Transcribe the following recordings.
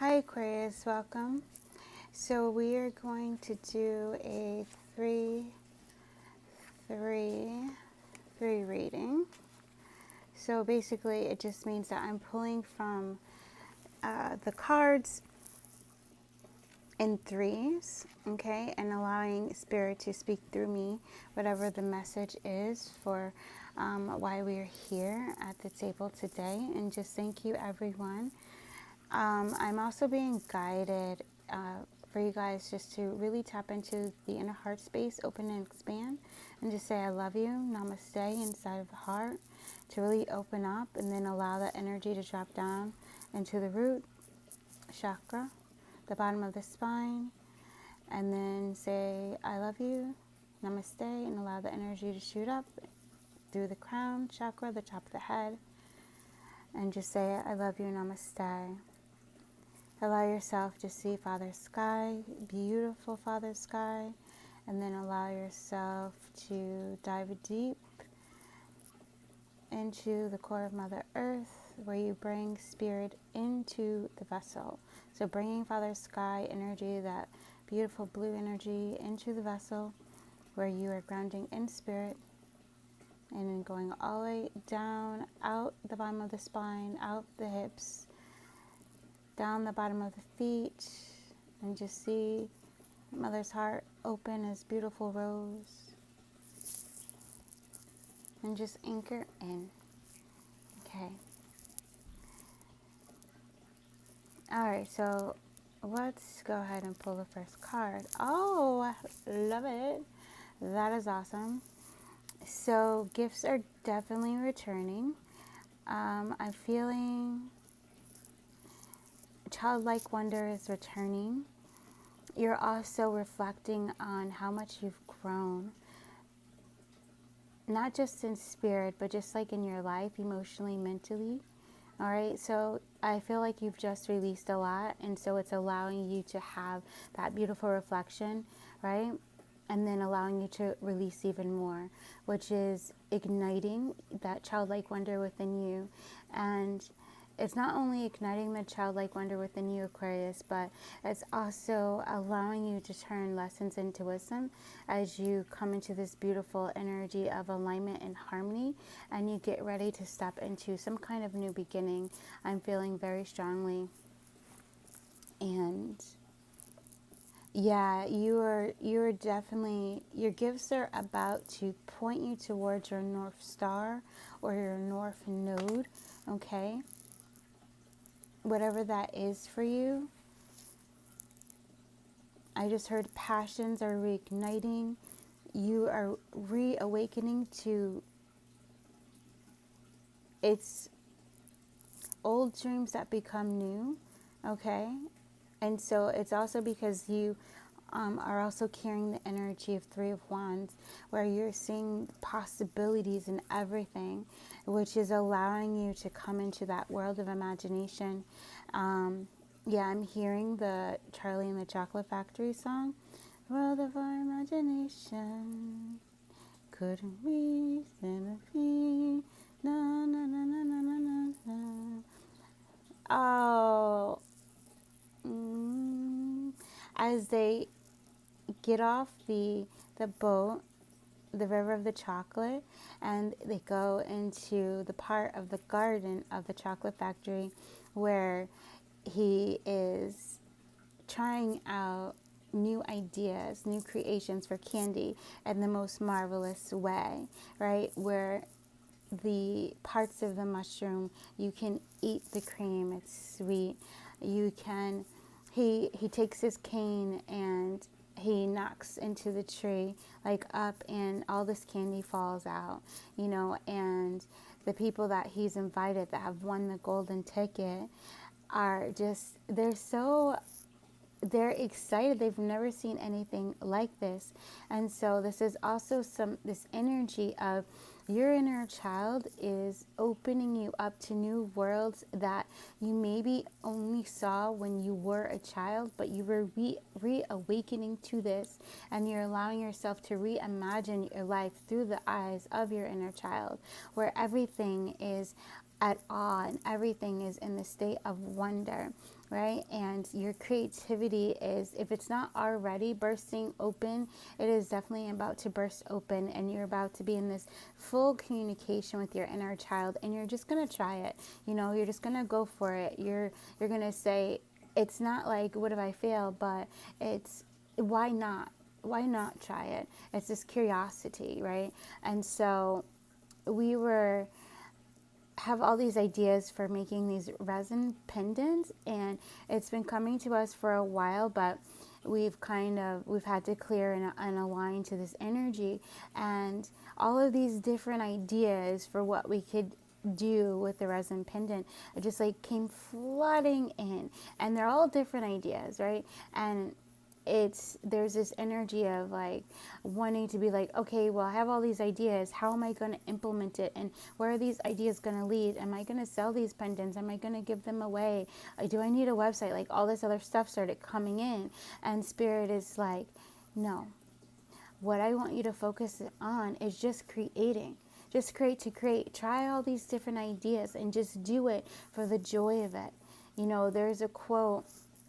Hi Aquarius, welcome. So we are going to do a 3 reading. So basically it just means that I'm pulling from the cards in threes, okay, and allowing Spirit to speak through me, whatever the message is for why we are here at the table today. And just thank you, everyone. I'm also being guided for you guys just to really tap into the inner heart space, open and expand, and just say I love you, namaste, inside of the heart, to really open up and then allow that energy to drop down into the root chakra, the bottom of the spine, and then say I love you, namaste, and allow the energy to shoot up through the crown chakra, the top of the head, and just say I love you, namaste. Allow yourself to see Father Sky, beautiful Father Sky, and then allow yourself to dive deep into the core of Mother Earth, where you bring Spirit into the vessel. So bringing Father Sky energy, that beautiful blue energy, into the vessel where you are grounding in Spirit, and then going all the way down, out the bottom of the spine, out the hips, down the bottom of the feet, and just see Mother's heart open as beautiful rose, and just anchor in. Okay. Alright, so let's go ahead and pull the first card. Oh, I love it. That is awesome. So gifts are definitely returning. I'm feeling childlike wonder is returning. You're also reflecting on how much you've grown, not just in spirit, but just like in your life, emotionally, mentally. All right, so I feel like you've just released a lot, and so it's allowing you to have that beautiful reflection, right? And then allowing you to release even more, which is igniting that childlike wonder within you. And it's not only igniting the childlike wonder within you, Aquarius, but it's also allowing you to turn lessons into wisdom as you come into this beautiful energy of alignment and harmony, and you get ready to step into some kind of new beginning. I'm feeling very strongly. And yeah, you are definitely, your gifts are about to point you towards your North Star or your North Node, okay? Whatever that is for you. I just heard passions are reigniting. You are reawakening to its old dreams that become new, okay? And so it's also because you are also carrying the energy of Three of Wands, where you're seeing possibilities in everything, which is allowing you to come into that world of imagination. Yeah, I'm hearing the Charlie and the Chocolate Factory song, World of Our Imagination, couldn't we be, na na na na na na na na. Oh, as they get off the boat, the river of the chocolate, and they go into the part of the garden of the chocolate factory where he is trying out new ideas, new creations for candy in the most marvelous way, right? Where the parts of the mushroom, you can eat the cream, it's sweet. You can, he takes his cane and he knocks into the tree, like up, and all this candy falls out, you know, and the people that he's invited that have won the golden ticket are just, they're excited. They've never seen anything like this. And so this is also this energy of your inner child is opening you up to new worlds that you maybe only saw when you were a child, but you were reawakening to this, and you're allowing yourself to reimagine your life through the eyes of your inner child, where everything is at awe and everything is in the state of wonder. right? And your creativity is, if it's not already bursting open, it is definitely about to burst open, and you're about to be in this full communication with your inner child, and you're just going to try it. You know, you're just going to go for it. You're going to say, it's not like, what if I fail? But it's, why not? Why not try it? It's this curiosity, right? And so we have all these ideas for making these resin pendants, and it's been coming to us for a while, but we've had to clear and align to this energy, and all of these different ideas for what we could do with the resin pendant, it just like came flooding in, and they're all different ideas, right? And there's this energy of like wanting to be like, okay, well, I have all these ideas, how am I going to implement it, and where are these ideas going to lead? Am I going to sell these pendants? Am I going to give them away? Do I need a website? Like, all this other stuff started coming in, and Spirit is like, no, what I want you to focus on is just creating. Just create to create. Try all these different ideas and just do it for the joy of it. You know, there's a quote,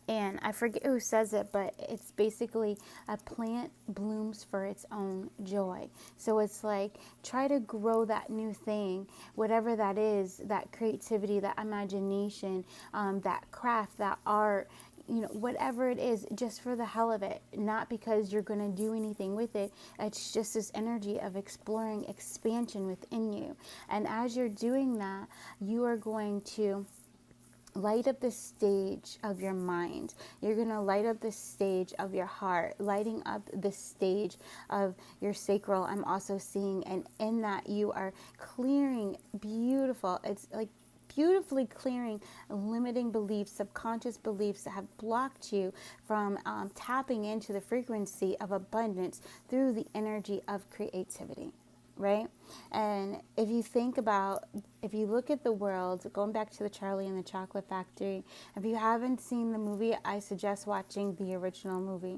and I forget who says it, but it's basically, a plant blooms for its own joy. So it's like, try to grow that new thing, whatever that is, that creativity, that imagination, that craft, that art, you know, whatever it is, just for the hell of it, not because you're going to do anything with it. It's just this energy of exploring expansion within you. And as you're doing that, you are going to light up the stage of your mind. You're going to light up the stage of your heart, lighting up the stage of your sacral. I'm also seeing, and in that you are clearing beautiful, it's like beautifully clearing limiting beliefs, subconscious beliefs that have blocked you from tapping into the frequency of abundance through the energy of creativity. Right? And if you look at the world, going back to the Charlie and the Chocolate Factory, if you haven't seen the movie, I suggest watching the original movie.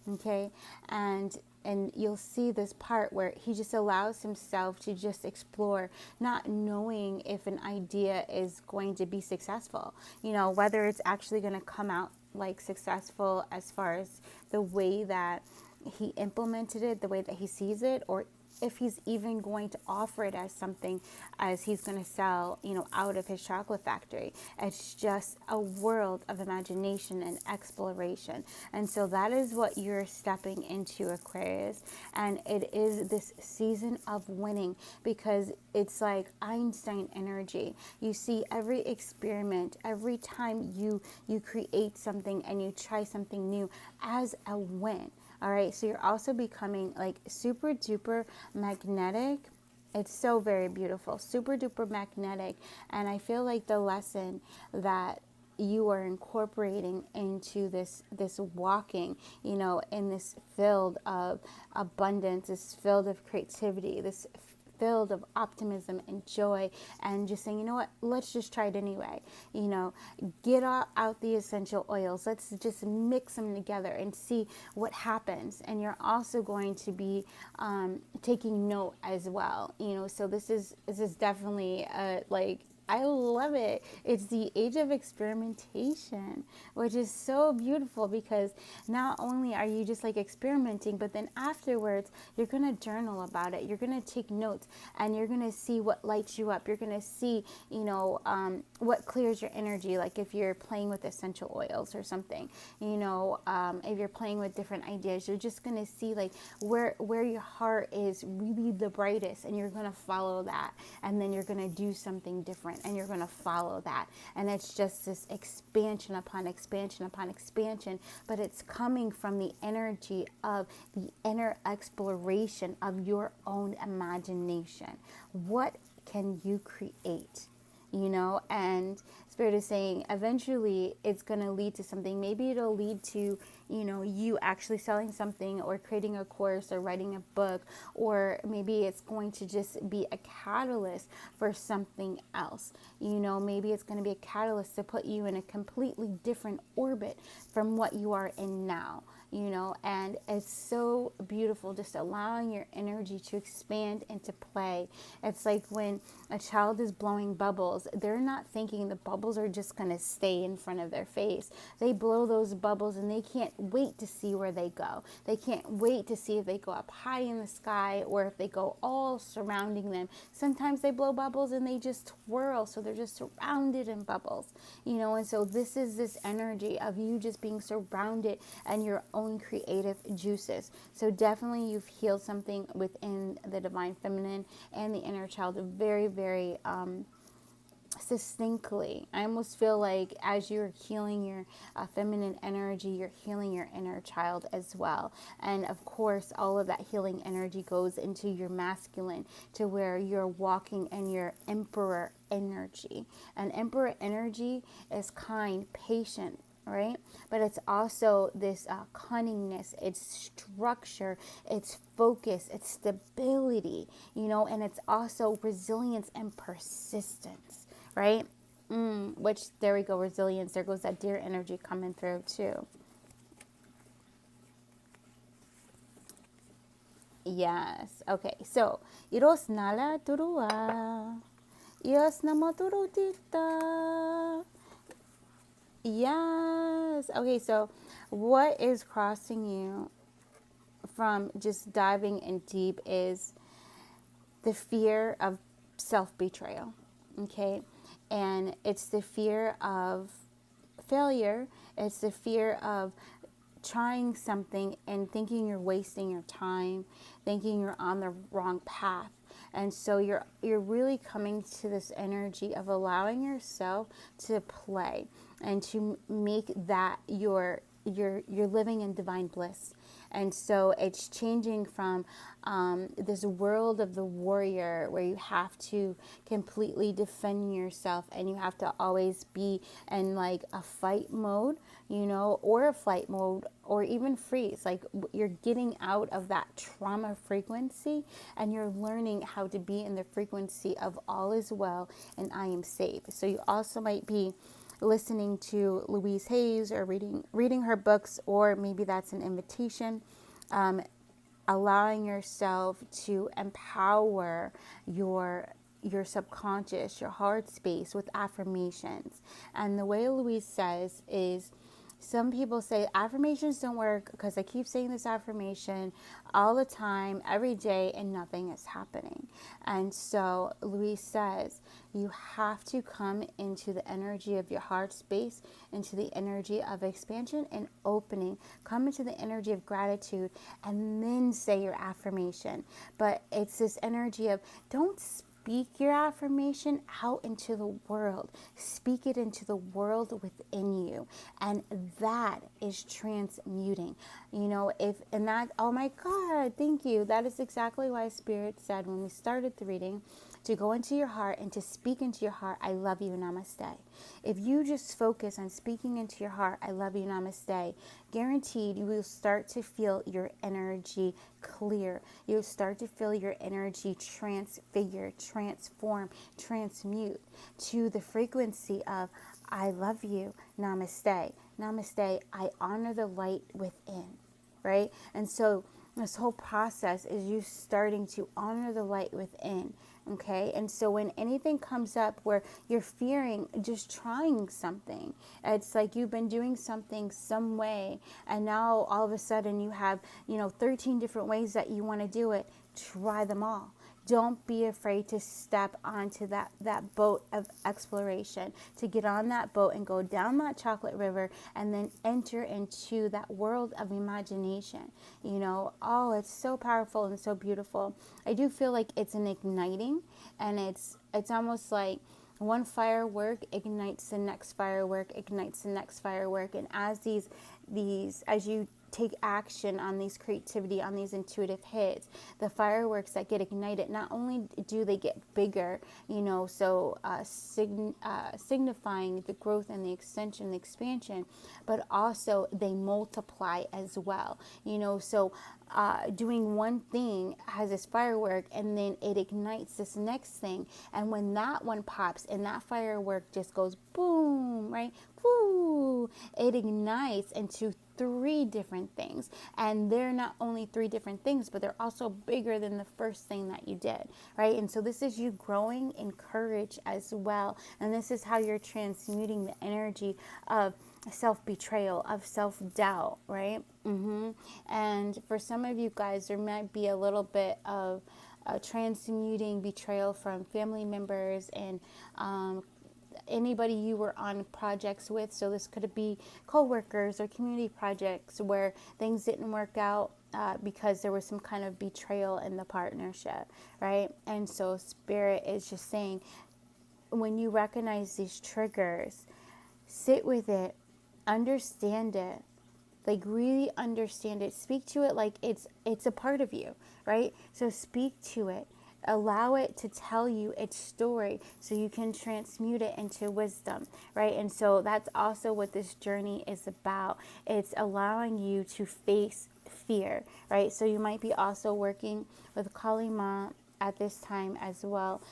Okay? And you'll see this part where he just allows himself to just explore, not knowing if an idea is going to be successful, you know, whether it's actually going to come out like successful as far as the way that he implemented it, the way that he sees it, or if he's even going to offer it as something as he's going to sell, you know, out of his chocolate factory. It's just a world of imagination and exploration. And so that is what you're stepping into, Aquarius. And it is this season of winning, because it's like Einstein energy. You see, every experiment, every time you create something and you try something new, as a win. All right, so you're also becoming like super duper magnetic. It's so very beautiful, super duper magnetic. And I feel like the lesson that you are incorporating into this walking, you know, in this field of abundance, this field of creativity, this filled of optimism and joy, and just saying, you know what, let's just try it anyway. You know, get out the essential oils. Let's just mix them together and see what happens. And you're also going to be taking note as well. You know, so this is definitely like, I love it. It's the age of experimentation, which is so beautiful, because not only are you just like experimenting, but then afterwards you're going to journal about it. You're going to take notes, and you're going to see what lights you up. You're going to see, you know, what clears your energy. Like if you're playing with essential oils or something, you know, if you're playing with different ideas, you're just going to see like where your heart is really the brightest, and you're going to follow that. And then you're going to do something different, and you're going to follow that. And it's just this expansion upon expansion upon expansion, but it's coming from the energy of the inner exploration of your own imagination. What can you create? You know, and Spirit is saying eventually it's going to lead to something. Maybe it'll lead to, you know, you actually selling something, or creating a course, or writing a book, or maybe it's going to just be a catalyst for something else. You know, maybe it's going to be a catalyst to put you in a completely different orbit from what you are in now. You know, and it's so beautiful, just allowing your energy to expand and to play. It's like when a child is blowing bubbles, they're not thinking the bubble bubbles are just going to stay in front of their face. They blow those bubbles and they can't wait to see where they go. They can't wait to see if they go up high in the sky or if they go all surrounding them. Sometimes they blow bubbles and they just twirl, so they're just surrounded in bubbles, you know. And so this is this energy of you just being surrounded and your own creative juices. So definitely you've healed something within the divine feminine and the inner child very, very succinctly. I almost feel like as you're healing your feminine energy, you're healing your inner child as well. And of course, all of that healing energy goes into your masculine, to where you're walking in your emperor energy. And emperor energy is kind, patient, right? But it's also this cunningness, it's structure, it's focus, it's stability, you know, and it's also resilience and persistence, right? Which, there we go, resilience. There goes that deer energy coming through too. Yes. Okay. So, iros nala turua. Iros namaturutita. Yes. Okay. So, what is crossing you from just diving in deep is the fear of self-betrayal. Okay. And it's the fear of failure. It's the fear of trying something and thinking you're wasting your time, thinking you're on the wrong path. And so you're really coming to this energy of allowing yourself to play and to make that you're living in divine bliss. And so it's changing from this world of the warrior, where you have to completely defend yourself and you have to always be in like a fight mode, you know, or a flight mode, or even freeze. Like, you're getting out of that trauma frequency and you're learning how to be in the frequency of all is well and I am safe. So you also might be listening to Louise Hayes or reading her books, or maybe that's an invitation, allowing yourself to empower your subconscious, your heart space with affirmations. And the way Louise says is, some people say affirmations don't work because I keep saying this affirmation all the time, every day, and nothing is happening. And so Louise says you have to come into the energy of your heart space, into the energy of expansion and opening, come into the energy of gratitude, and then say your affirmation. But it's this energy of, don't speak your affirmation out into the world. Speak it into the world within you. And that is transmuting. You know, oh my God, thank you. That is exactly why Spirit said when we started the reading, to go into your heart and to speak into your heart, I love you, namaste. If you just focus on speaking into your heart, I love you, namaste, guaranteed you will start to feel your energy clear. You'll start to feel your energy transfigure, transform, transmute to the frequency of, I love you, namaste. Namaste, I honor the light within, right? And so this whole process is you starting to honor the light within. Okay, and so when anything comes up where you're fearing just trying something, it's like you've been doing something some way, and now all of a sudden you have, 13 different ways that you want to do it. Try them all. Don't be afraid to step onto that boat of exploration, to get on that boat and go down that chocolate river and then enter into that world of imagination. Oh, it's so powerful and so beautiful. I do feel like it's an igniting, and it's almost like one firework ignites the next firework, ignites the next firework. And as as you take action on these creativity, on these intuitive hits, the fireworks that get ignited, not only do they get bigger, signifying the growth and the extension, the expansion, but also they multiply as well. Doing one thing has this firework, and then it ignites this next thing. And when that one pops and that firework just goes boom, right? Woo! it ignites into 3 different things. And they're not only 3 different things, but they're also bigger than the first thing that you did, right? And so this is you growing in courage as well. And this is how you're transmuting the energy of self-betrayal, of self-doubt, right? And for some of you guys, there might be a little bit of transmuting betrayal from family members and anybody you were on projects with. So this could be co-workers or community projects where things didn't work out because there was some kind of betrayal in the partnership, right? And so Spirit is just saying, when you recognize these triggers, sit with it, understand it, like really understand it, speak to it like it's a part of you, right? So speak to it, allow it to tell you its story so you can transmute it into wisdom, right? And so that's also what this journey is about. It's allowing you to face fear, right? So you might be also working with Kali Ma at this time as well.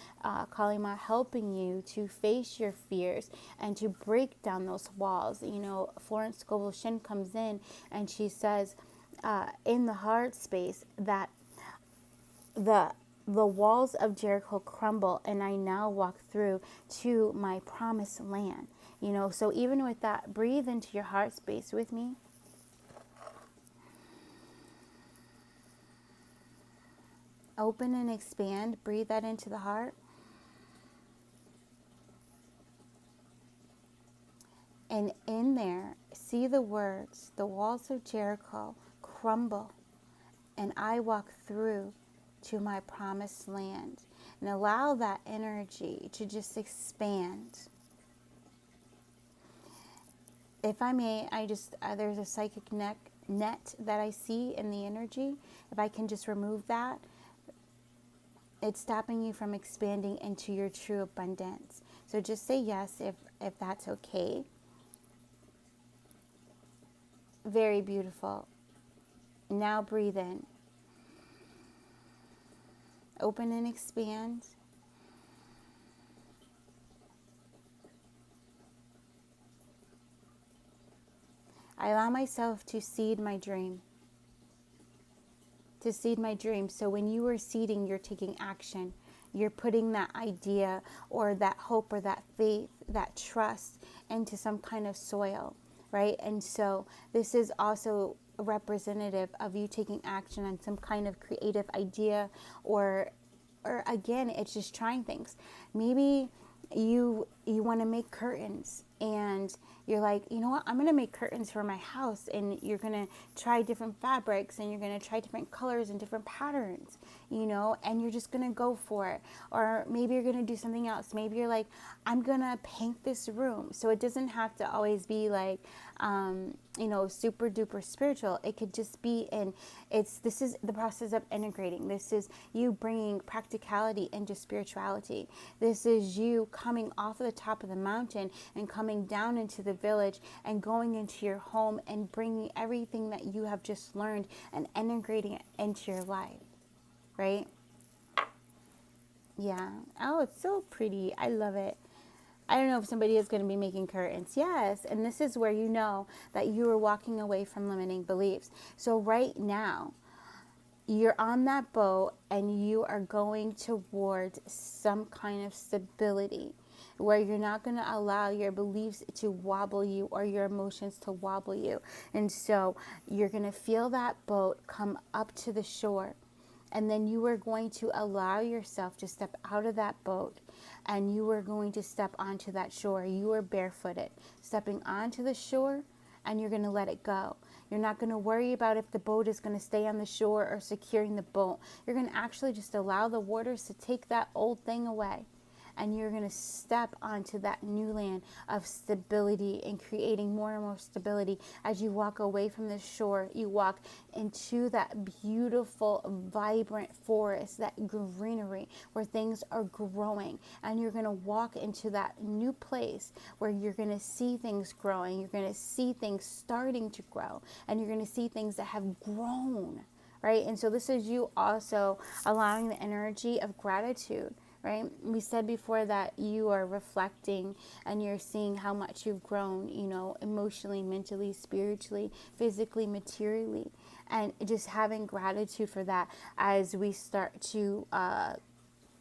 Kali Ma helping you to face your fears and to break down those walls. You know, Florence Scovel Shinn comes in and she says in the heart space that the walls of Jericho crumble and I now walk through to my promised land. You know, so even with that, breathe into your heart space with me. Open and expand. Breathe that into the heart. And in there, see the words, the walls of Jericho crumble, and I walk through to my promised land. And allow that energy to just expand. If I may, there's a psychic net that I see in the energy. If I can just remove that, it's stopping you from expanding into your true abundance. So just say yes if that's okay. Very beautiful. Now breathe in. Open and expand. I allow myself to seed my dream. To seed my dream. So when you are seeding, you're taking action. You're putting that idea or that hope or that faith, that trust into some kind of soil, right? And so this is also representative of you taking action on some kind of creative idea, or again, it's just trying things. Maybe you want to make curtains and you're like, you know what, I'm going to make curtains for my house, and you're going to try different fabrics and you're going to try different colors and different patterns, you know, and you're just going to go for it. Or maybe you're going to do something else. Maybe you're like, I'm going to paint this room. So it doesn't have to always be like, you know, super duper spiritual. It could just be this is the process of integrating. This is you bringing practicality into spirituality. This is you coming off of the top of the mountain and coming down into the village and going into your home and bringing everything that you have just learned and integrating it into your life, right? Yeah. Oh, it's so pretty. I love it. I don't know if somebody is going to be making curtains. Yes. And this is where you know that you are walking away from limiting beliefs. So right now, you're on that boat and you are going towards some kind of stability where you're not going to allow your beliefs to wobble you or your emotions to wobble you. And so you're going to feel that boat come up to the shore. And then you are going to allow yourself to step out of that boat, and you are going to step onto that shore. You are barefooted, stepping onto the shore, and you're going to let it go. You're not going to worry about if the boat is going to stay on the shore or securing the boat. You're going to actually just allow the waters to take that old thing away. And you're going to step onto that new land of stability and creating more and more stability. As you walk away from the shore, you walk into that beautiful, vibrant forest, that greenery where things are growing. And you're going to walk into that new place where you're going to see things growing. You're going to see things starting to grow. And you're going to see things that have grown, right? And so this is you also allowing the energy of gratitude, right? We said before that you are reflecting and you're seeing how much you've grown, you know, emotionally, mentally, spiritually, physically, materially, and just having gratitude for that as we start to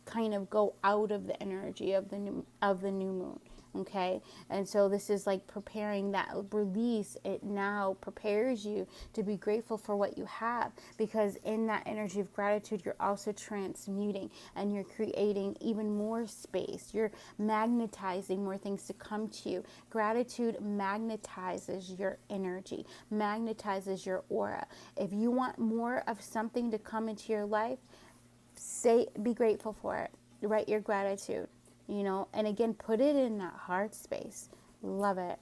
kind of go out of the energy of the new moon. Okay, and so this is like preparing that release. It now prepares you to be grateful for what you have, because in that energy of gratitude you're also transmuting and you're creating even more space. You're magnetizing more things to come to you. Gratitude magnetizes your energy, magnetizes your aura. If you want more of something to come into your life, be grateful for it. Write your gratitude, you know, and again, put it in that heart space. Love it.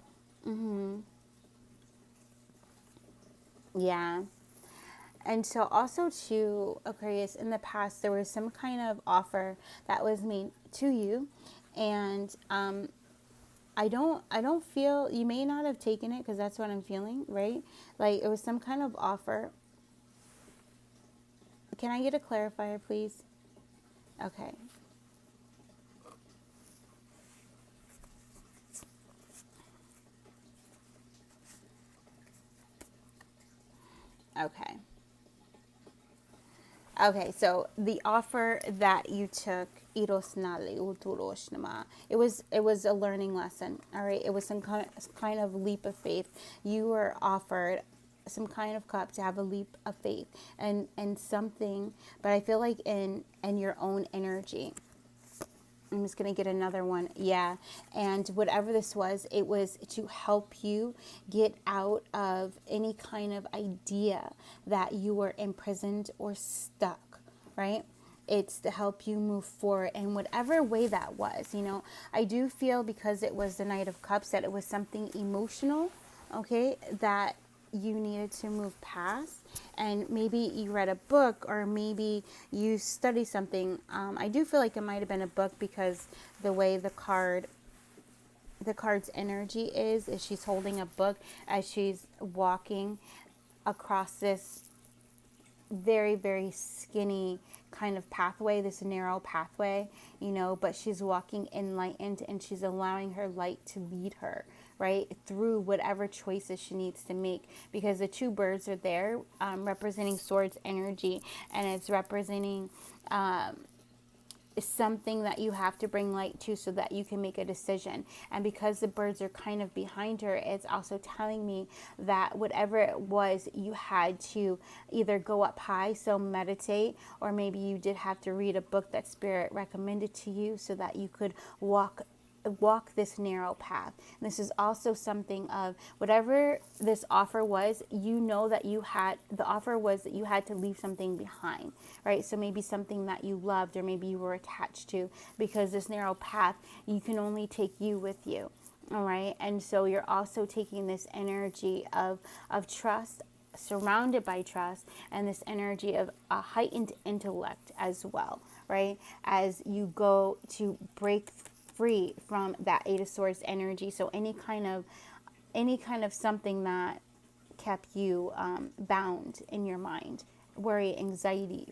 Yeah. And so also to Aquarius, in the past, there was some kind of offer that was made to you. And I don't feel, you may not have taken it, because that's what I'm feeling, right? Like it was some kind of offer. Can I get a clarifier, please? Okay. Okay. Okay, so the offer that you took, it was a learning lesson. All right, it was some kind of leap of faith. You were offered some kind of cup to have a leap of faith and something, but I feel like in your own energy. I'm just going to get another one. Yeah. And whatever this was, it was to help you get out of any kind of idea that you were imprisoned or stuck, right? It's to help you move forward in whatever way that was. You know, I do feel, because it was the Knight of Cups, that it was something emotional, okay, that you needed to move past. And maybe you read a book, or maybe you study something. I do feel like it might have been a book, because the way the card's energy is she's holding a book as she's walking across this very, very skinny kind of pathway, this narrow pathway, you know, but she's walking enlightened, and she's allowing her light to lead her, right, through whatever choices she needs to make, because the two birds are there, representing swords energy, and it's representing something that you have to bring light to so that you can make a decision. And because the birds are kind of behind her, it's also telling me that whatever it was, you had to either go up high, so meditate, or maybe you did have to read a book that Spirit recommended to you so that you could walk this narrow path. And this is also something of whatever this offer was, you know that the offer was that you had to leave something behind, right? So maybe something that you loved, or maybe you were attached to, because this narrow path, you can only take you with you. All right. And so you're also taking this energy of trust, surrounded by trust, and this energy of a heightened intellect as well, right? As you go to break free from that Eight of Swords energy. So any kind of something that kept you bound in your mind, worry, anxiety,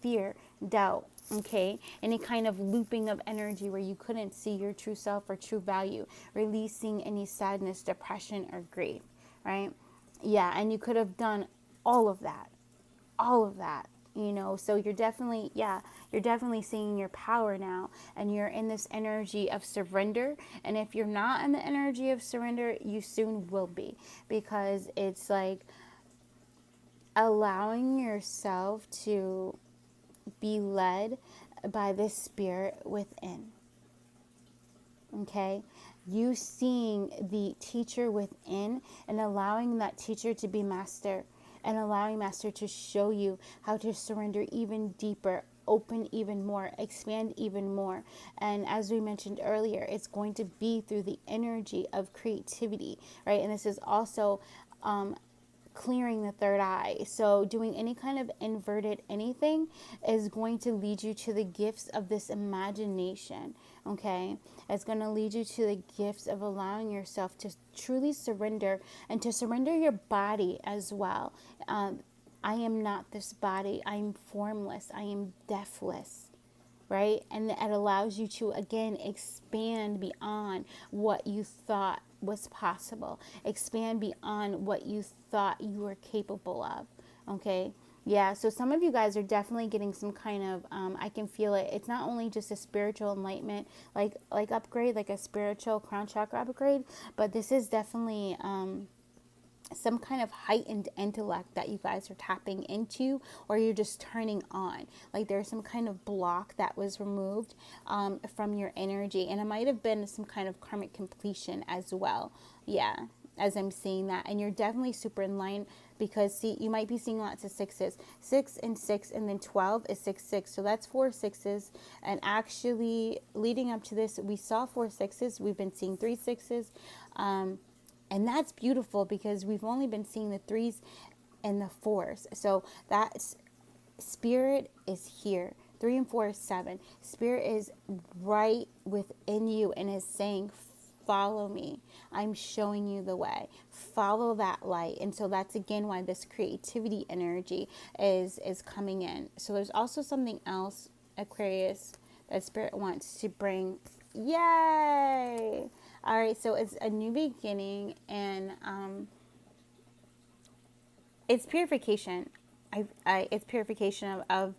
fear, doubt, okay? Any kind of looping of energy where you couldn't see your true self or true value, releasing any sadness, depression, or grief, right? Yeah, and you could have done all of that, you know. So you're definitely seeing your power now, and you're in this energy of surrender. And if you're not in the energy of surrender, you soon will be, because it's like allowing yourself to be led by the Spirit within. Okay, you seeing the teacher within and allowing that teacher to be master, and allowing master to show you how to surrender even deeper, open even more, expand even more. And as we mentioned earlier, it's going to be through the energy of creativity, right? And this is also clearing the third eye. So doing any kind of inverted anything is going to lead you to the gifts of this imagination, okay? It's going to lead you to the gifts of allowing yourself to truly surrender, and to surrender your body as well. I am not this body. I am formless. I am deathless. right? And it allows you to, again, expand beyond what you thought was possible, expand beyond what you thought you were capable of, okay? Yeah, so some of you guys are definitely getting some kind of, I can feel it. It's not only just a spiritual enlightenment, like upgrade, like a spiritual crown chakra upgrade, but this is definitely, some kind of heightened intellect that you guys are tapping into, or you're just turning on. Like there's some kind of block that was removed from your energy, and it might have been some kind of karmic completion as well. Yeah, as I'm seeing that, and you're definitely super in line, because see, you might be seeing lots of sixes, 6 and then 12 is 6 6, so that's 4 6s. And actually leading up to this, we saw 4 6s, we've been seeing 3 6s, and that's beautiful, because we've only been seeing the 3s and the 4s. So that's, spirit is here. 3 and 4 is 7. Spirit is right within you and is saying, follow me. I'm showing you the way. Follow that light. And so that's again why this creativity energy is coming in. So there's also something else, Aquarius, that Spirit wants to bring. Yay! All right, so it's a new beginning, and it's purification. It's purification of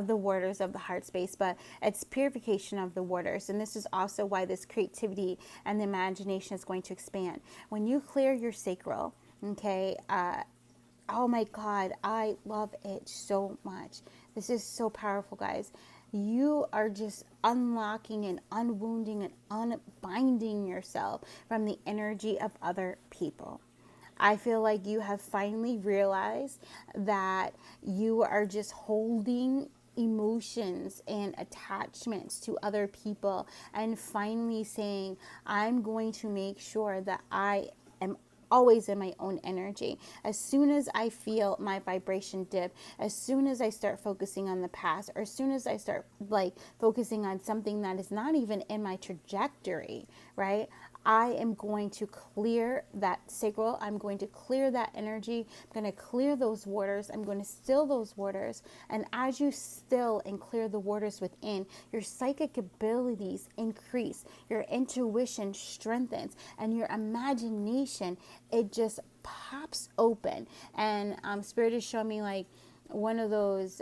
the waters of the heart space, but it's purification of the waters. And this is also why this creativity and the imagination is going to expand. When you clear your sacral, okay, oh my God, I love it so much. This is so powerful, guys. You are just unlocking and unwounding and unbinding yourself from the energy of other people. I feel like you have finally realized that you are just holding emotions and attachments to other people, and finally saying, I'm going to make sure that I am always in my own energy. As soon as I feel my vibration dip, as soon as I start focusing on the past, or as soon as I start like focusing on something that is not even in my trajectory, right? I am going to clear that sacral. I'm going to clear that energy. I'm going to clear those waters. I'm going to still those waters. And as you still and clear the waters within, your psychic abilities increase, your intuition strengthens, and your imagination, it just pops open. And Spirit is showing me like one of those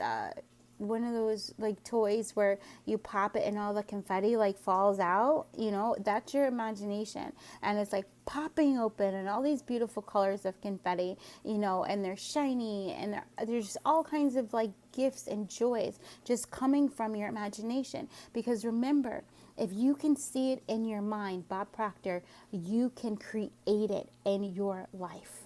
like toys where you pop it and all the confetti like falls out, you know, that's your imagination, and it's like popping open and all these beautiful colors of confetti, you know, and they're shiny, and there's just all kinds of like gifts and joys just coming from your imagination. Because remember, if you can see it in your mind, Bob Proctor, you can create it in your life.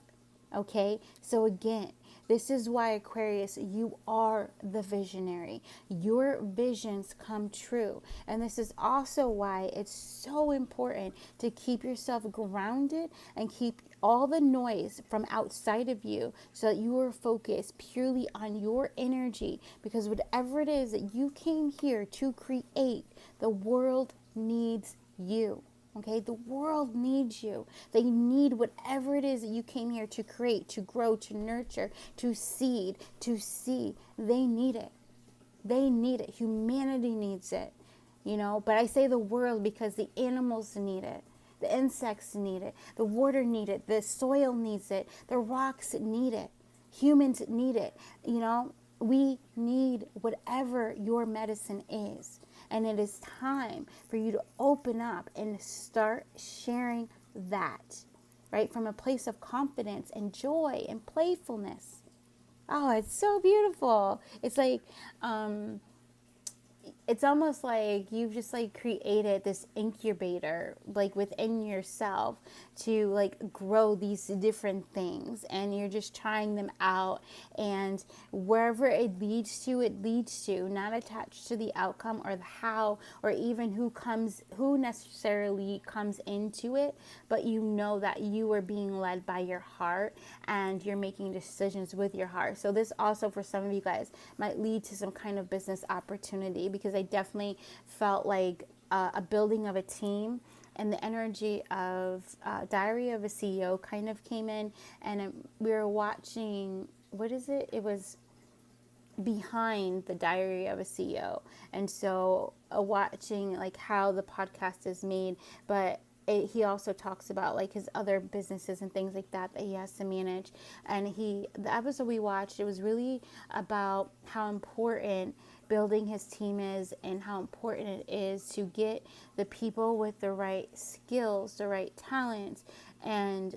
Okay, so again, this is why, Aquarius, you are the visionary. Your visions come true. And this is also why it's so important to keep yourself grounded and keep all the noise from outside of you, so that you are focused purely on your energy. Because whatever it is that you came here to create, the world needs you. Okay, the world needs you. They need whatever it is that you came here to create, to grow, to nurture, to seed, to see. They need it. They need it. Humanity needs it. You know, but I say the world because the animals need it. The insects need it. The water need it. The soil needs it. The rocks need it. Humans need it. You know, we need whatever your medicine is. And it is time for you to open up and start sharing that, right? From a place of confidence and joy and playfulness. Oh, it's so beautiful. It's like, it's almost like you've just like created this incubator like within yourself to like grow these different things, and you're just trying them out, and wherever it leads to, not attached to the outcome or the how or even who necessarily comes into it, but you know that you are being led by your heart and you're making decisions with your heart. So this also for some of you guys might lead to some kind of business opportunity, because I definitely felt like a building of a team, and the energy of Diary of a CEO kind of came in, and we were watching, what is it? It was behind the Diary of a CEO. And so watching like how the podcast is made, but he also talks about like his other businesses and things like that he has to manage. And the episode we watched, it was really about how important building his team is, and how important it is to get the people with the right skills, the right talents, and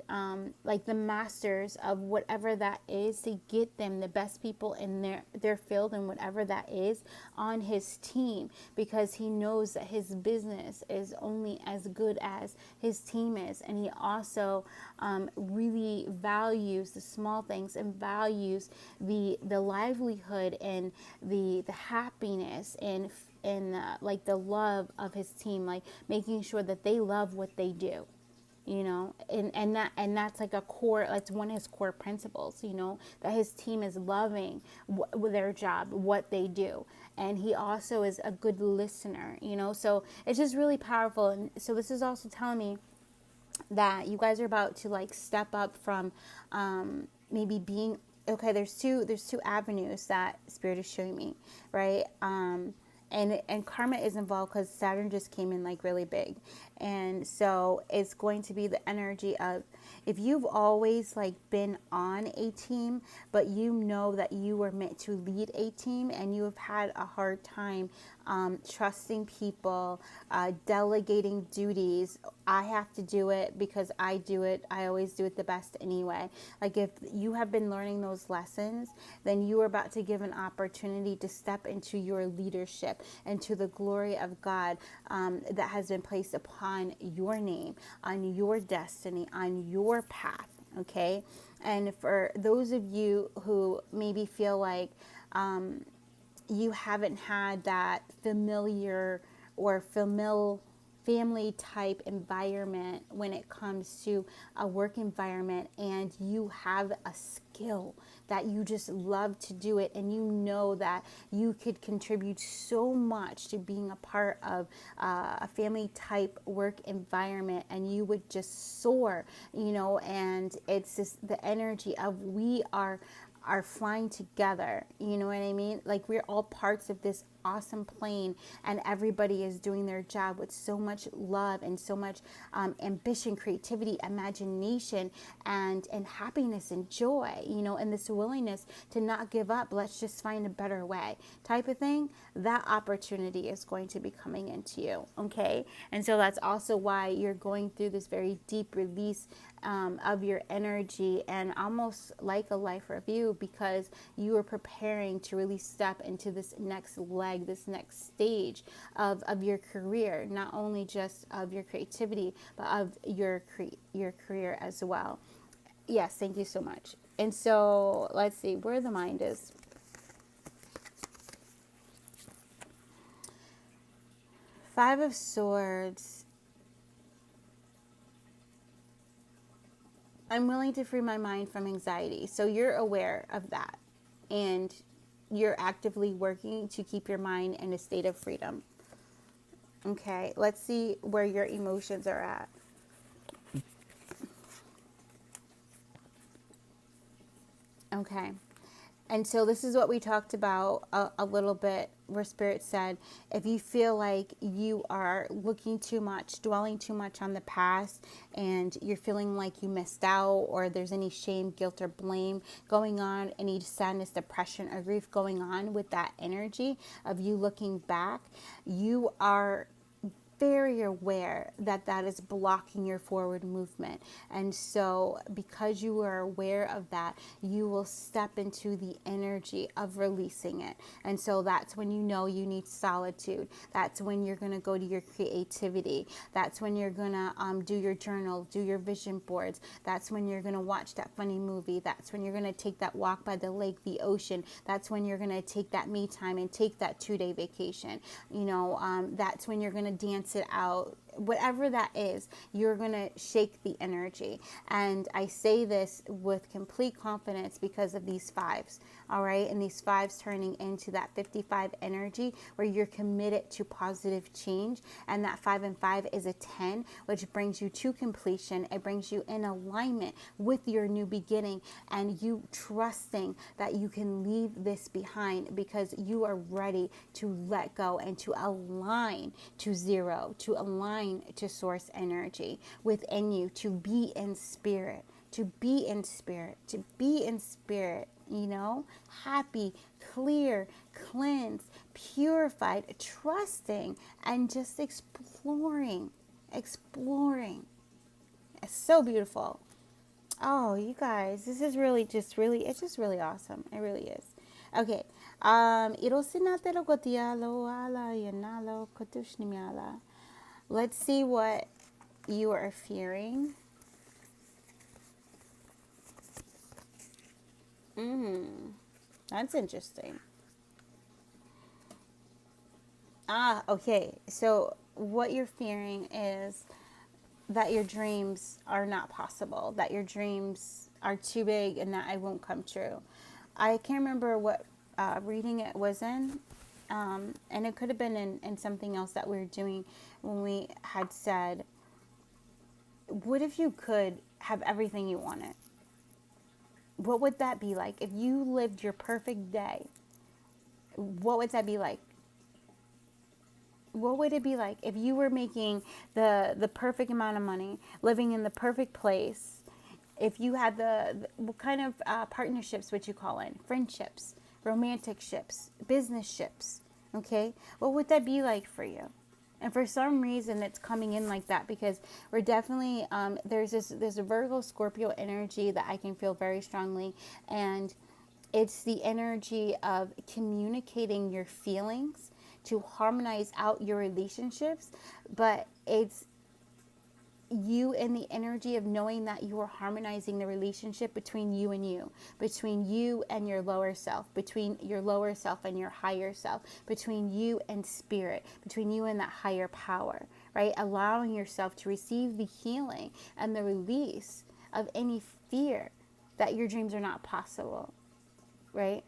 like the masters of whatever that is, to get them the best people in their field and whatever that is on his team, because he knows that his business is only as good as his team is. And he also really values the small things, and values the livelihood and the happiness and like the love of his team, like making sure that they love what they do, and that's like a core, that's one of his core principles, that his team is loving their job, what they do. And he also is a good listener, so it's just really powerful. And so this is also telling me that you guys are about to like step up from maybe being okay. There's two avenues that Spirit is showing me, right? And karma is involved because Saturn just came in like really big. And so it's going to be the energy of, if you've always like been on a team, but you know that you were meant to lead a team, and you have had a hard time trusting people, delegating duties. I have to do it because I do it. I always do it the best anyway. Like if you have been learning those lessons, then you are about to give an opportunity to step into your leadership and to the glory of God that has been placed upon your name, on your destiny, on your path. Okay. And for those of you who maybe feel like you haven't had that familiar or family type environment when it comes to a work environment, and you have a skill that you just love to do it, and you know that you could contribute so much to being a part of a family type work environment, and you would just soar, and it's just the energy of we are flying together. You know what I mean? Like we're all parts of this awesome plane, and everybody is doing their job with so much love and so much ambition, creativity, imagination, and happiness and joy, and this willingness to not give up. Let's just find a better way type of thing. That opportunity is going to be coming into you. Okay. And so that's also why you're going through this very deep release of your energy, and almost like a life review, because you are preparing to really step into this next leg, this next stage of your career, not only just of your creativity, but of your career as well. Yes, thank you so much. And so let's see where the mind is. Five of Swords. I'm willing to free my mind from anxiety. So you're aware of that, and you're actively working to keep your mind in a state of freedom. Okay, let's see where your emotions are at. Okay. And so this is what we talked about a little bit, where Spirit said, if you feel like you are looking too much, dwelling too much on the past, and you're feeling like you missed out, or there's any shame, guilt, or blame going on, any sadness, depression, or grief going on with that energy of you looking back, you are very aware that that is blocking your forward movement. And so because you are aware of that, you will step into the energy of releasing it. And so that's when you know you need solitude. That's when you're going to go to your creativity. That's when you're going to do your journal, do your vision boards. That's when you're going to watch that funny movie. That's when you're going to take that walk by the lake, the ocean. That's when you're going to take that me time and take that 2-day vacation. That's when you're going to dance it out whatever that is, you're going to shake the energy. And I say this with complete confidence because of these fives, all right? And these fives turning into that 55 energy where you're committed to positive change. And that 5 and 5 is a 10, which brings you to completion. It brings you in alignment with your new beginning and you trusting that you can leave this behind because you are ready to let go and to align to zero, to align to source energy within you, to be in spirit, to be in spirit, to be in spirit, you know, happy, clear, cleansed, purified, trusting, and just exploring. It's so beautiful. Oh, you guys, this is really it's just really awesome. It really is. Okay. Let's see what you are fearing. That's interesting. Okay. So what you're fearing is that your dreams are not possible, that your dreams are too big and that it won't come true. I can't remember what reading it was in, and it could have been in something else that we were doing when we had said, what if you could have everything you wanted? What would that be like? If you lived your perfect day, what would that be like? What would it be like if you were making the perfect amount of money, living in the perfect place? If you had what kind of partnerships would you call in? Friendships, romantic ships, business ships, okay? What would that be like for you? And for some reason, it's coming in like that because we're definitely, there's a Virgo Scorpio energy that I can feel very strongly. And it's the energy of communicating your feelings to harmonize out your relationships, but it's you in the energy of knowing that you are harmonizing the relationship between you and you, between you and your lower self, between your lower self and your higher self, between you and spirit, between you and that higher power, right? Allowing yourself to receive the healing and the release of any fear that your dreams are not possible, right?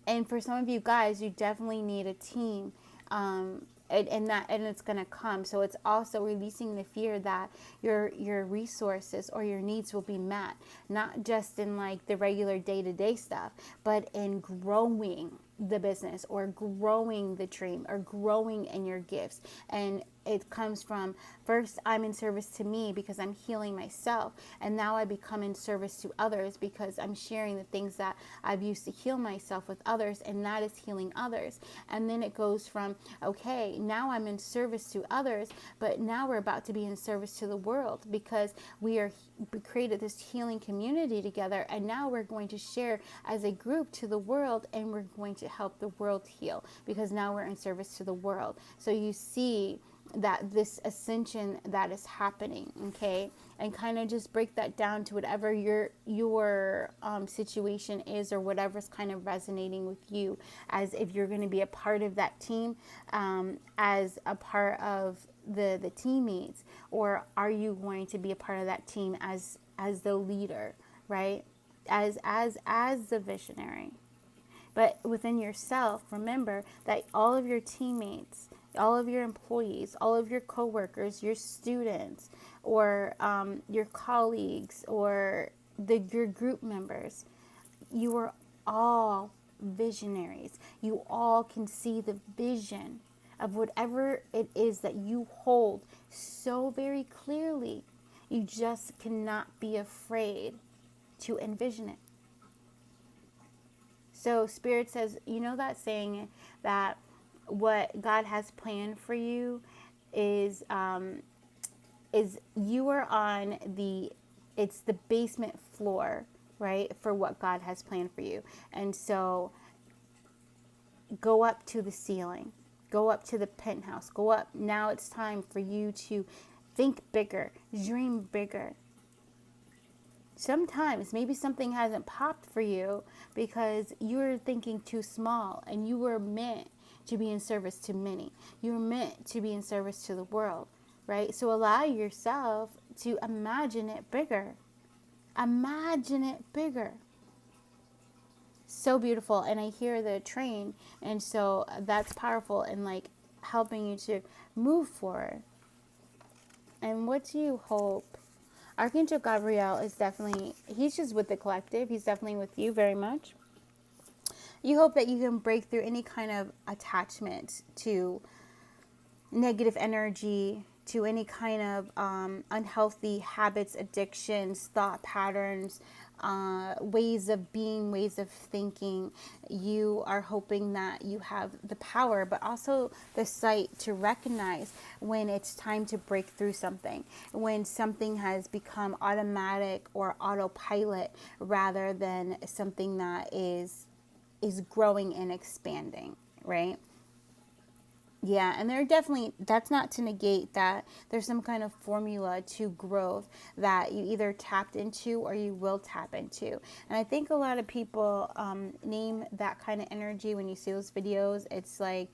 And for some of you guys, you definitely need a team, and it's gonna come. So it's also releasing the fear that your resources or your needs will be met, not just in like the regular day-to-day stuff, but in growing the business or growing the dream or growing in your gifts. And it comes from, first I'm in service to me because I'm healing myself, and now I become in service to others because I'm sharing the things that I've used to heal myself with others, and that is healing others. And then it goes from, okay, now I'm in service to others, but now we're about to be in service to the world because we created this healing community together, and now we're going to share as a group to the world, and we're going to help the world heal because now we're in service to the world. So you see that this ascension that is happening, okay? And kind of just break that down to whatever your situation is, or whatever's kind of resonating with you, as if you're going to be a part of that team, as a part of the teammates, or are you going to be a part of that team as the leader, right? As the visionary. But within yourself, remember that all of your teammates, all of your employees, all of your coworkers, your students, or your colleagues, or your group members, you are all visionaries. You all can see the vision of whatever it is that you hold so very clearly. You just cannot be afraid to envision it. So Spirit says, you know that saying that what God has planned for you is you are on it's the basement floor, right, for what God has planned for you. And so go up to the ceiling, go up to the penthouse, go up. Now it's time for you to think bigger, dream bigger. Sometimes maybe something hasn't popped for you because you're thinking too small, and you were meant to be in service to many. You're meant to be in service to the world, right? So allow yourself to imagine it bigger. Imagine it bigger. So beautiful. And I hear the train, and so that's powerful and like helping you to move forward. And what do you hope? Archangel Gabriel is definitely, he's just with the collective. He's definitely with you very much. You hope that you can break through any kind of attachment to negative energy, to any kind of unhealthy habits, addictions, thought patterns, ways of being, ways of thinking. You are hoping that you have the power, but also the sight to recognize when it's time to break through something, when something has become automatic or autopilot rather than something that is growing and expanding, right? Yeah, and there definitely, that's not to negate that there's some kind of formula to growth that you either tapped into or you will tap into. And I think a lot of people name that kind of energy when you see those videos. It's like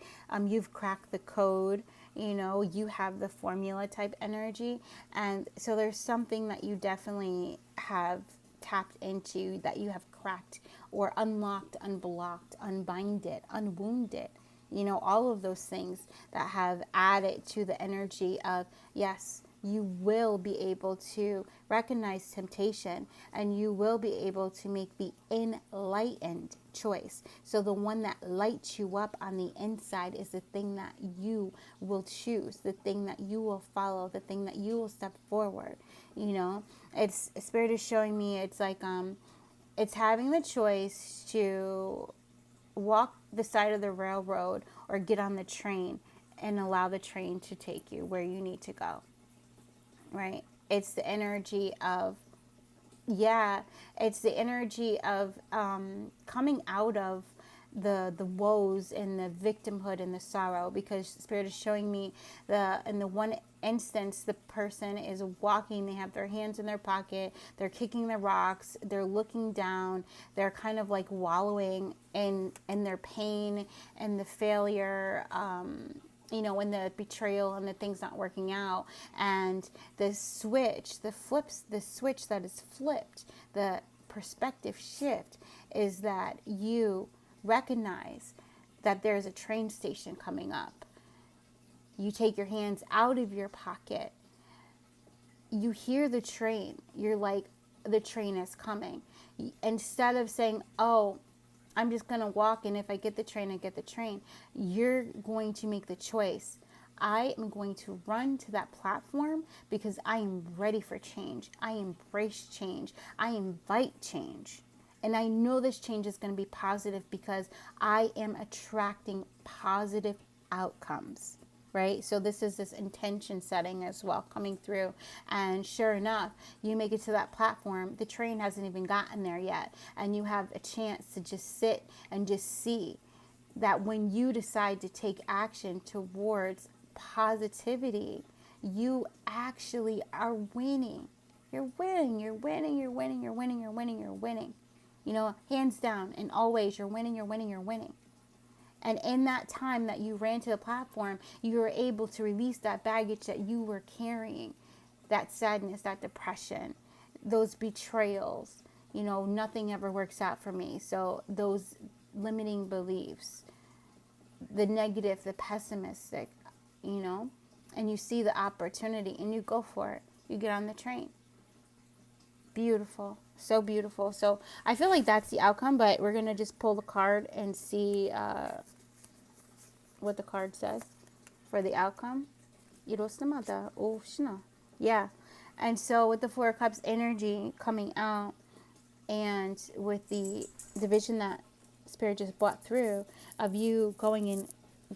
you've cracked the code, you know, you have the formula type energy. And so there's something that you definitely have tapped into, that you have cracked or unlocked, unblocked, unbinded, unwounded. You know, all of those things that have added to the energy of, yes, you will be able to recognize temptation and you will be able to make the enlightened choice. So the one that lights you up on the inside is the thing that you will choose, the thing that you will follow, the thing that you will step forward. You know, it's, Spirit is showing me, it's like, it's having the choice to walk the side of the railroad or get on the train and allow the train to take you where you need to go, right? It's the energy of, yeah, it's the energy of coming out of the woes and the victimhood and the sorrow, because Spirit is showing me in the one instance, the person is walking, they have their hands in their pocket, they're kicking the rocks, they're looking down, they're kind of like wallowing in their pain and the failure, you know, in the betrayal and the things not working out. And the switch, the switch that is flipped, the perspective shift is that you recognize that there's a train station coming up. You take your hands out of your pocket. You hear the train. You're like, the train is coming. Instead of saying, oh, I'm just going to walk, and if I get the train, I get the train. You're going to make the choice. I am going to run to that platform because I am ready for change. I embrace change. I invite change. And I know this change is going to be positive because I am attracting positive outcomes, right? So this is this intention setting as well coming through. And sure enough, you make it to that platform. The train hasn't even gotten there yet. And you have a chance to just sit and just see that when you decide to take action towards positivity, you actually are winning. You're winning, you're winning, you're winning, you're winning, you're winning, you're winning. You know, hands down, and always, you're winning, you're winning, you're winning. And in that time that you ran to the platform, you were able to release that baggage that you were carrying, that sadness, that depression, those betrayals. You know, nothing ever works out for me. So those limiting beliefs, the negative, the pessimistic, you know, and you see the opportunity and you go for it. You get on the train. Beautiful. So beautiful. So I feel like that's the outcome, but we're going to just pull the card and see what the card says for the outcome. Yeah. And so with the Four of Cups energy coming out, and with the vision that Spirit just brought through of you going and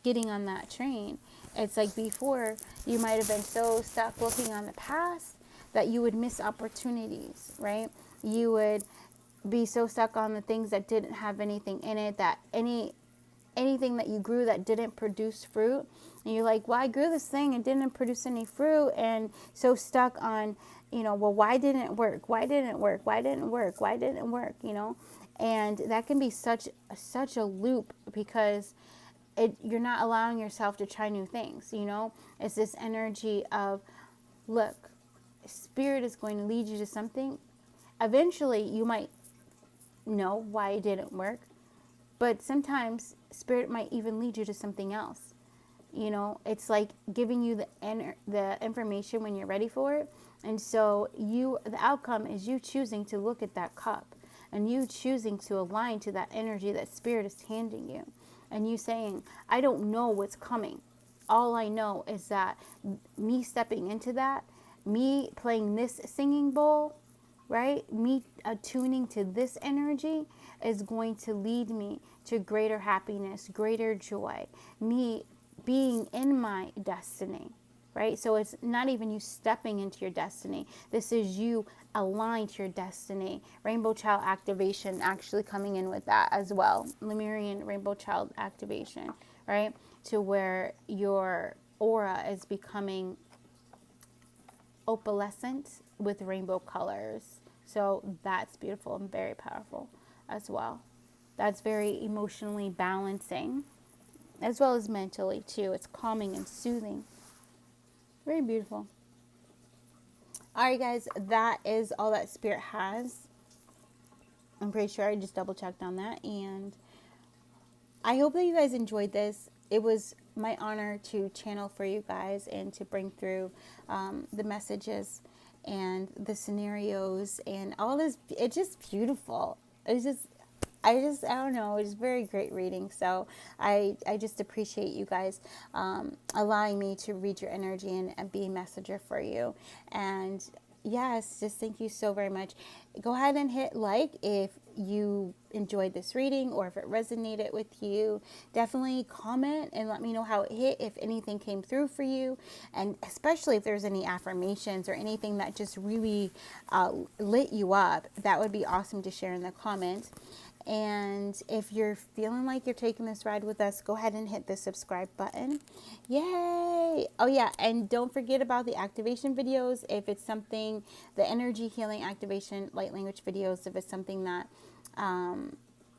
getting on that train, it's like before you might have been so stuck looking on the past that you would miss opportunities, right? You would be so stuck on the things that didn't have anything in it, that anything that you grew that didn't produce fruit. And you're like, well, I grew this thing and didn't produce any fruit, and so stuck on, you know, well, why didn't it work? Why didn't it work? Why didn't it work? Why didn't it work? You know, and that can be such a loop, because you're not allowing yourself to try new things, you know? It's this energy of, look, Spirit is going to lead you to something. Eventually, you might know why it didn't work, but sometimes Spirit might even lead you to something else. You know, it's like giving you the information when you're ready for it. And so the outcome is you choosing to look at that cup and you choosing to align to that energy that Spirit is handing you. And you saying, I don't know what's coming. All I know is that me stepping into that, me playing this singing bowl, right? Me attuning to this energy is going to lead me to greater happiness, greater joy, me being in my destiny, right? So it's not even you stepping into your destiny. This is you aligned to your destiny. Rainbow Child activation actually coming in with that as well. Lemurian Rainbow Child activation, right? To where your aura is becoming opalescent with rainbow colors. So that's beautiful and very powerful as well. That's very emotionally balancing as well as mentally too. It's calming and soothing. Very beautiful. All right, guys, that is all that Spirit has. I'm pretty sure I just double checked on that. And I hope that you guys enjoyed this. It was my honor to channel for you guys and to bring through the messages and the scenarios and all this. It's just beautiful. It's just, I don't know, it's very great reading. So I just appreciate you guys allowing me to read your energy and be a messenger for you. And yes, just thank you so very much. Go ahead and hit like if you enjoyed this reading or if it resonated with you. Definitely comment and let me know how it hit, if anything came through for you, and especially if there's any affirmations or anything that just really lit you up. That would be awesome to share in the comments. And if you're feeling like you're taking this ride with us, go ahead and hit the subscribe button. Yay! Oh yeah, and don't forget about the activation videos. If it's something, the energy healing activation light language videos, if it's something that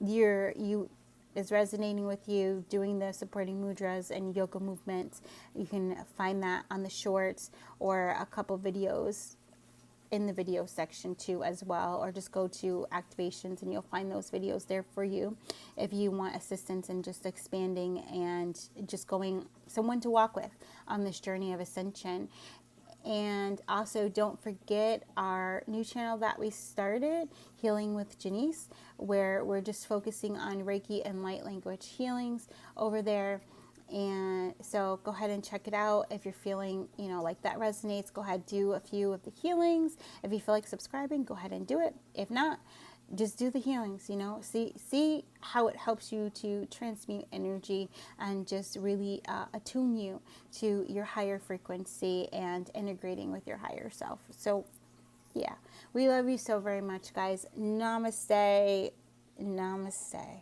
you is resonating with you, doing the supporting mudras and yoga movements, you can find that on the shorts or a couple videos in the video section too as well, or just go to activations and you'll find those videos there for you if you want assistance in just expanding and just going someone to walk with on this journey of ascension. And also don't forget our new channel that we started, Healing with Jenese, where we're just focusing on Reiki and light language healings over there. And so go ahead and check it out. If you're feeling, you know, like that resonates, go ahead, do a few of the healings. If you feel like subscribing, go ahead and do it. If not, just do the healings, you know, see how it helps you to transmute energy and just really attune you to your higher frequency and integrating with your higher self. So yeah, we love you so very much, guys. Namaste. Namaste.